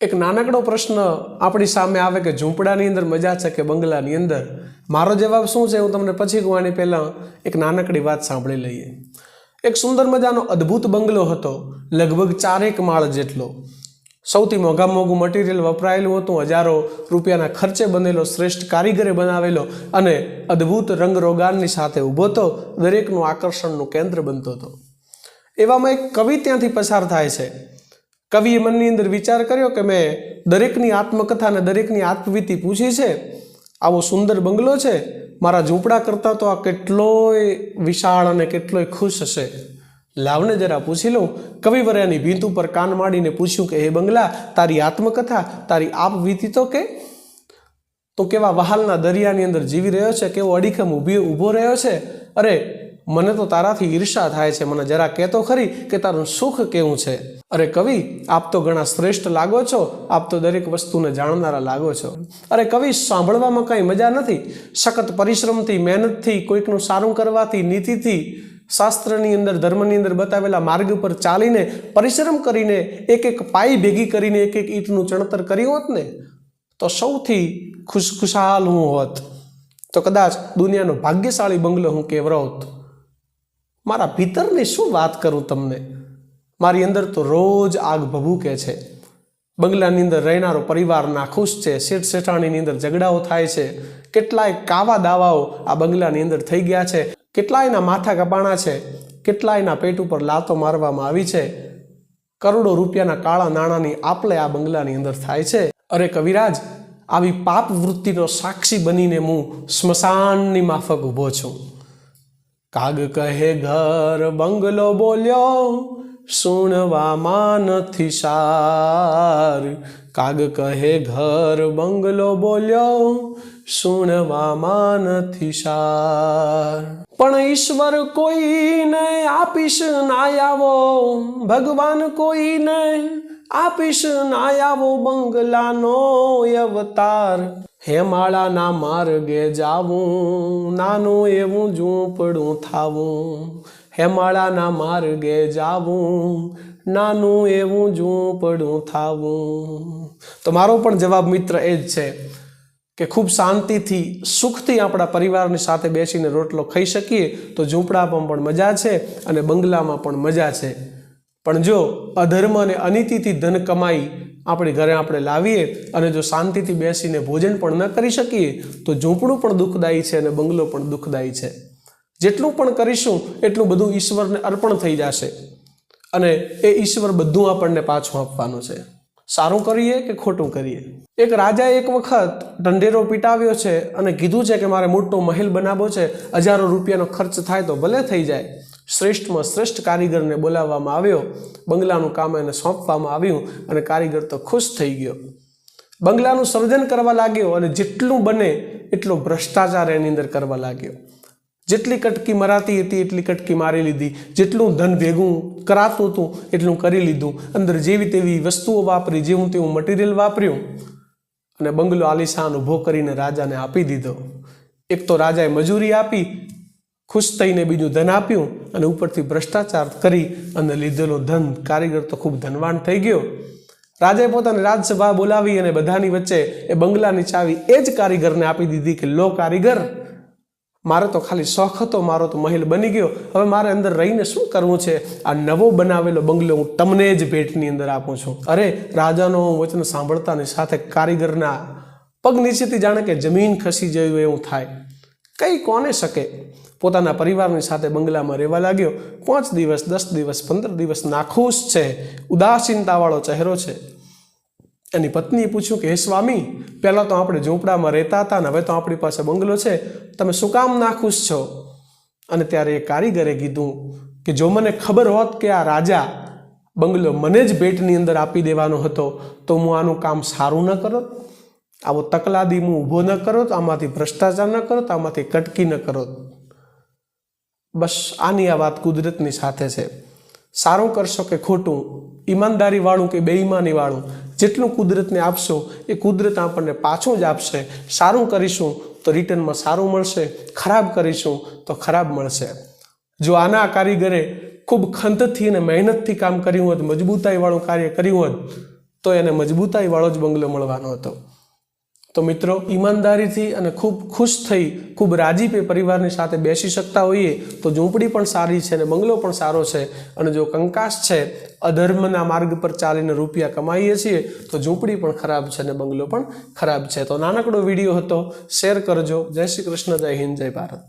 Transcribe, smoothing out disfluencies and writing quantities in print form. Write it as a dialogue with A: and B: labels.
A: एक नानकड़ो प्रश्न अपनी सामे आवे कि झूंपड़ानी अंदर मजा है कि बंगलानी अंदर। मारो जवाब शुं छे हूँ तमने पछी कहूं। आनी पहेला एक नानकड़ी बात सांभળી लईए। एक सुंदर मजानो अद्भुत बंगलो हतो, लगभग 4 माळ जेटलो। सौथी मोघा मोघुं मटीरियल वपरायेलुं हतुं, हजारों रूपियाना खर्चे बनेलो, श्रेष्ठ कारीगरे बनावेलो अने अद्भुत रंगरोगाननी साथे ऊभो तो दरेकनुं आकर्षणनुं केंद्र बनतो हतो। एवामां एक कवि त्यांथी पसार थाय छे। कविए मननी अंदर विचार कर्यो कि मैं दरेकनी आत्मकथा ने दरेकनी आत्मवीति पूछी छे। आवो सुंदर बंगलो छे, मारा झूंपड़ा करता तो आ केटलोय विशाळ अने केटलोय खुश हशे। लावने जरा पूछी लऊं। कविवर्यानी भींत उपर कान माडीने पूछ्युं कि हे बंगला, तारी आत्मकथा, तारी आपवीति तो के तो केवा वहालना दरियानी अंदर जीवी रह्यो छे, केवो अડીખમ ઊભો रह्यो छे। अरे मने तो ताराथी ईर्षा थाय छे, मने जरा कहेतो खरी कि तारुं सुख केवुं छे। अरे कवि, आप तो घणा श्रेष्ठ लागो छो, आप तो दरेक वस्तुने जाणनारा लागो छो। अरे कवि, सांभळवामां कांई मजा नथी। सखत परिश्रमथी, मेहनतथी, कोईकनुं सारुं करवाथी, नीतिथी, शास्त्रनी अंदर, धर्मनी अंदर बतावेला मार्ग पर चालीने, परिश्रम करीने, एक एक पाई भेगी करीने एक एक ईंटनुं चणतर कर्युं होत ने तो सौथी खुशखुशाल हूँ होत। तो कदाच दुनियानो भाग्यशाળી बंगलो हूँ केवरावत। मारा भीतरनी शुं वात करूं तमने। मारी अंदर तो रोज आग भभूके छे। बंगलानी अंदर રહેનારો परिवार नाखुश छे। શેઠ શેઠાણીની अंदर झगड़ाओ थाय छे। કેટલાય કાવા દાવાઓ આ બંગલાની અંદર થઈ ગયા છે। કેટલાયના માથા કપાણા છે। કેટલાયના પેટ ઉપર લાતો મારવામાં આવી છે। કરોડો રૂપિયાના કાળા નાણાંની આપલે આ બંગલાની અંદર થાય છે। અરે કવિરાજ, આવી પાપ વૃત્તિનો સાક્ષી બનીને હું સ્મશાનની માફક ઊભો છું। કાગ કહે ઘર બંગલો બોલ્યો, સુણવામાં નથી સાર। કાગ કહે ઘર બંગલો બોલ્યો, સુણવામાં નથી સાર। પણ ઈશ્વર કોઈને આપીશ ના આવો, ભગવાન કોઈને આપીશ ના આવો બંગલાનો અવતાર। હેમાળાના માર્ગે જાવું, નાનું એવું ઝૂંપડું થાવું। હેમાળાના માર્ગે જાવું, નાનું એવું ઝૂંપડું થાવું। તો મારો પણ જવાબ મિત્ર એ જ છે કે ખૂબ શાંતિથી, સુખથી આપણા પરિવારની સાથે બેસીને રોટલો ખાઈ શકીએ તો ઝૂંપડામાં પણ મજા છે અને બંગલામાં પણ મજા છે। પણ જો અધર્મ અને અનીતિથી ધન કમાઈ આપણે ઘરે આપણે લાવીએ અને જો શાંતિથી બેસીને ભોજન પણ ન કરી શકીએ તો ઝૂંપડું પણ દુઃખદાયી છે અને બંગલો પણ દુઃખદાયી છે। જેટલું પણ કરીશું એટલું બધું ઈશ્વરને અર્પણ થઈ જશે અને એ ઈશ્વર બધું આપણને પાછું આપવાનું છે। સારું કરીએ કે ખોટું કરીએ। એક રાજાએ એક વખત ઢંઢેરો પીટાવ્યો છે અને કીધું છે કે મારે મોટો મહેલ બનાવવો છે, હજારો રૂપિયાનો ખર્ચ થાય તો ભલે થઈ જાય। શ્રેષ્ઠમાં શ્રેષ્ઠ કારીગરને બોલાવવામાં આવ્યો। બંગલાનું કામ એને સોંપવામાં આવ્યું અને કારીગર તો ખુશ થઈ ગયો। બંગલાનું સર્જન કરવા લાગ્યો અને જેટલું બને એટલો ભ્રષ્ટાચાર એની અંદર કરવા લાગ્યો। જેટલી કટકી મરાતી હતી એટલી કટકી મારી લીધી। જેટલું ધન ભેગું કરાતું હતું એટલું કરી લીધું। અંદર જેવી તેવી વસ્તુઓ વાપરી, જેવું તેવું મટીરિયલ વાપર્યું અને બંગલો આલીશાન ઊભો કરીને રાજાને આપી દીધો। એક તો રાજાએ મજૂરી આપી, ખુશ થઈને બીજું ધન આપ્યું અને ઉપરથી ભ્રષ્ટાચાર કરી અને લીધેલો ધન, કારીગર તો ખૂબ ધનવાન થઈ ગયો। રાજાએ પોતાની રાજસભા બોલાવી અને બધાની વચ્ચે એ બંગલાની ચાવી એ જ કારીગરને આપી દીધી કે લો કારીગર, મારે તો ખાલી શોખ હતો, મારો તો મહેલ બની ગયો, હવે મારે અંદર રહીને શું કરવું છે? આ નવો બનાવેલો બંગલો હું તમને જ ભેટની અંદર આપું છું। અરે રાજાનો વચન સાંભળતાની સાથે કારીગરના પગ નીચેથી જાણે કે જમીન ખસી જયું એવું થાય। કઈ કોને શકે? પોતાના પરિવારની સાથે બંગલામાં રહેવા લાગ્યો। 5 દિવસ, 10 દિવસ, 15 દિવસ નાખુશ છે, ઉદાસીનતાવાળો ચહેરો છે। એની પત્નીએ પૂછ્યું કે હે સ્વામી, પહેલાં તો આપણે ઝૂંપડામાં રહેતા હતા ને હવે તો આપણી પાસે બંગલો છે, તમે શું કામ નાખુશ છો? અને ત્યારે એ કારીગરે કીધું કે જો મને ખબર હોત કે આ રાજા બંગલો મને જ ભેટની અંદર આપી દેવાનો હતો તો હું આનું કામ સારું ન કરત, આવો તકલાદી હું ઊભો ન કરત, આમાંથી ભ્રષ્ટાચાર ન કરત, આમાંથી કટકી ન કરત। બસ આની આ વાત કુદરતની સાથે છે। સારું કરશો કે ખોટું, ઈમાનદારીવાળું કે બેઈમાનીવાળું, જેટલું કુદરતને આપશો એ કુદરત આપણને પાછું જ આપશે। સારું કરીશું તો રિટર્નમાં સારું મળશે, ખરાબ કરીશું તો ખરાબ મળશે। જો આના કારીગરે ખૂબ ખંતથી અને મહેનતથી કામ કર્યું હોત, મજબૂતાઈવાળું કાર્ય કર્યું હોત તો એને મજબૂતાઈવાળો જ બંગલો મળવાનો હતો. તો મિત્રો, ઈમાનદારીથી અને ખૂબ ખુશ થઈ, ખૂબ રાજીપે પરિવારની સાથે બેસી શકતા હોઈએ તો ઝૂંપડી પણ સારી છે અને બંગલો પણ સારો છે. અને જો કંકાસ છે, અધર્મના માર્ગ પર ચાલીને રૂપિયા કમાઈએ છીએ તો ઝૂંપડી પણ ખરાબ છે અને બંગલો પણ ખરાબ છે. તો નાનકડો વિડીયો હતો, શેર કરજો. જય શ્રી કૃષ્ણ, જય હિન્દ, જય ભારત.